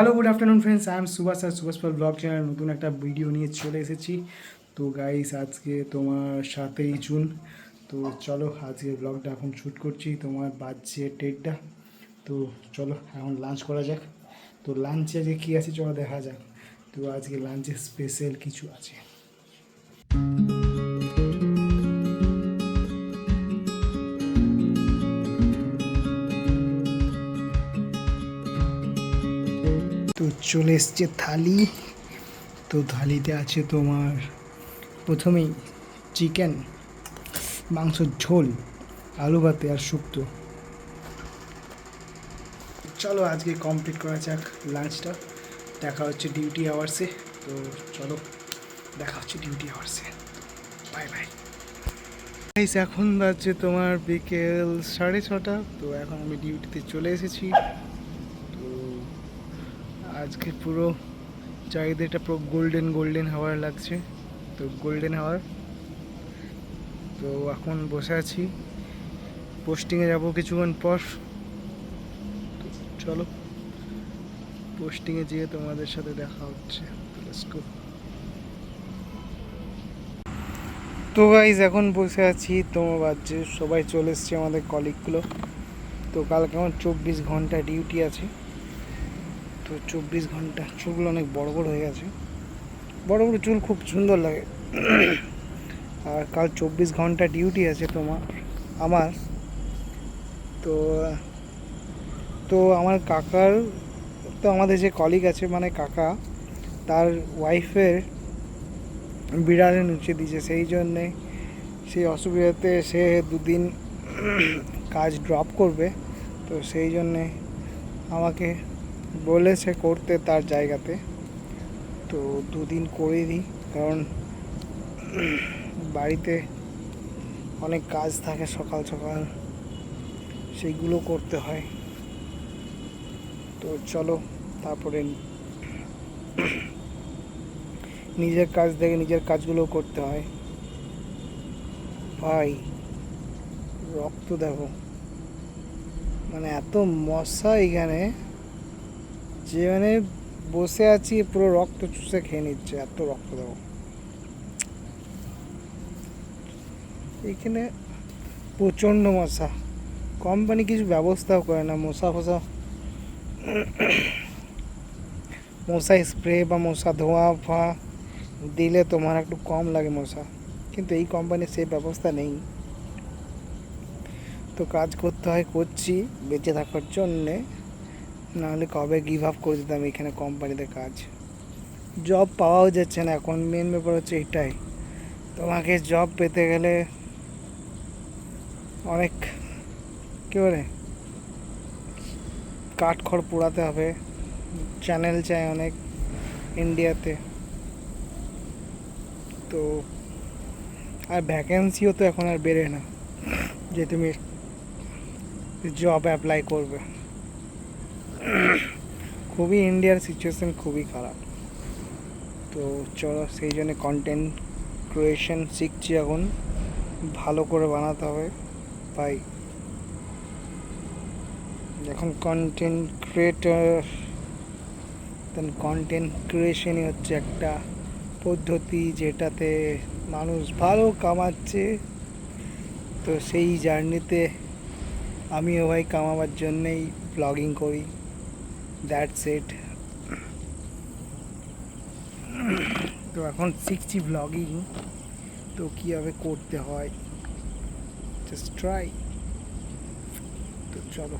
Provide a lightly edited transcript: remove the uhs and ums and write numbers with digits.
Hello good afternoon friends, I am Subhash আর Subhash Pal blog channel নতুন একটা ভিডিও নিয়ে চলে এসেছি। তো গাইস, আজকে তোমার 7ই জুন। তো চলো আজকে ব্লগটা এখন শ্যুট করছি, তোমার বাজছে 10টা। তো চলো এখন লাঞ্চ করা যাক। তো লাঞ্চে আজকে কী আছে চলো দেখা যাক। তো আজকে লাঞ্চে স্পেশাল কিছু আছে। তো চলে এসছে থালি। তো থালিতে আছে তোমার প্রথমেই চিকেন, মাংসর ঝোল, আলু ভাতে আর শুক্তো। চলো আজকে কমপ্লিট করা যাক লাঞ্চটা। দেখা হচ্ছে ডিউটি আওয়ার্সে। তো চলো দেখা হচ্ছে ডিউটি আওয়ার্সে। Bye bye. এখন বাজছে তোমার বিকেল 6:30। তো এখন আমি ডিউটিতে চলে এসেছি। তো আজকে পুরো চারিদিকটা পুরো গোল্ডেন গোল্ডেন হাওয়ার লাগছে। তো গোল্ডেন হাওয়ার। তো এখন বসে আছি, পোস্টিংয়ে যাব কিছুক্ষণ পর। তো চলো পোস্টিংয়ে যেয়ে তোমাদের সাথে দেখা হচ্ছে। Let's go. তো গাইজ এখন বসে আছি, তোমার বাজছে সবাই চলে এসছে আমাদের কলিগগুলো। তো কালকে আমার 24 ঘন্টা ডিউটি আছে। তো 24 ঘন্টা, চুলগুলো অনেক বড় বড় হয়ে গেছে। বড় বড় চুল খুব সুন্দর লাগে। আর কাল 24 ঘন্টা ডিউটি আছে আমার। তো তো আমার কাকার, তো আমাদের যে কলিগ আছে মানে কাকা, তার ওয়াইফের বিড়ালে নুচে দিয়েছে, সেই জন্যে সেই অসুবিধাতে সে দুদিন কাজ ড্রপ করবে। তো সেই জন্যে আমাকে বলেছে করতে তার জায়গাতে। তো দুদিন করে দিই, কারণ বাড়িতে অনেক কাজ থাকে সকাল সকাল, সেইগুলো করতে হয়। তো চলো তারপরে নিজের কাজ দেখে নিজের কাজগুলো করতে হয়। ভাই রক্ত দেখো, মানে এত মশা এখানে যে মানে বসে আছি পুরো রক্ত চুষে খেয়ে নিচ্ছে, এত রক্ত দেখো এখানে। প্রচণ্ড মশা। কোম্পানি কিছু ব্যবস্থাও করে না মশা স্প্রে বা মশা ধোঁয়া ফোঁয়া দিলে তোমার একটু কম লাগে মশা, কিন্তু এই কোম্পানির সেই ব্যবস্থা নেই। তো কাজ করতে হয়, করছি বেঁচে থাকার জন্যে, নাহলে কবে গিভ আপ করে দিতাম এখানে কোম্পানিতে কাজ। জব পাওয়াও যাচ্ছে না এখন, মেন ব্যাপার হচ্ছে এটাই। তোমাকে জব পেতে গেলে অনেক কী বলে কাঠখড় পোড়াতে হবে, চ্যানেল চাই অনেক ইন্ডিয়াতে। তো আর ভ্যাকেন্সিও তো এখন আর বেড়ে না যে তুমি জব অ্যাপ্লাই করবে। খুবই ইন্ডিয়ার সিচুয়েশান খুবই খারাপ। তো চলো সেই জন্য কন্টেন্ট ক্রিয়েশন শিখছি এখন, ভালো করে বানাতে হবে ভাই। এখন কন্টেন্ট ক্রিয়েশনই হচ্ছে একটা পদ্ধতি যেটাতে মানুষ ভালো কামাচ্ছে। তো সেই জার্নিতে আমিও ভাই কামাবার জন্যেই ব্লগিং করি, দ্যাটস ইট। তো এখন শিখছি ব্লগিং, তো কীভাবে করতে হয়, জাস্ট ট্রাই। তো চলো।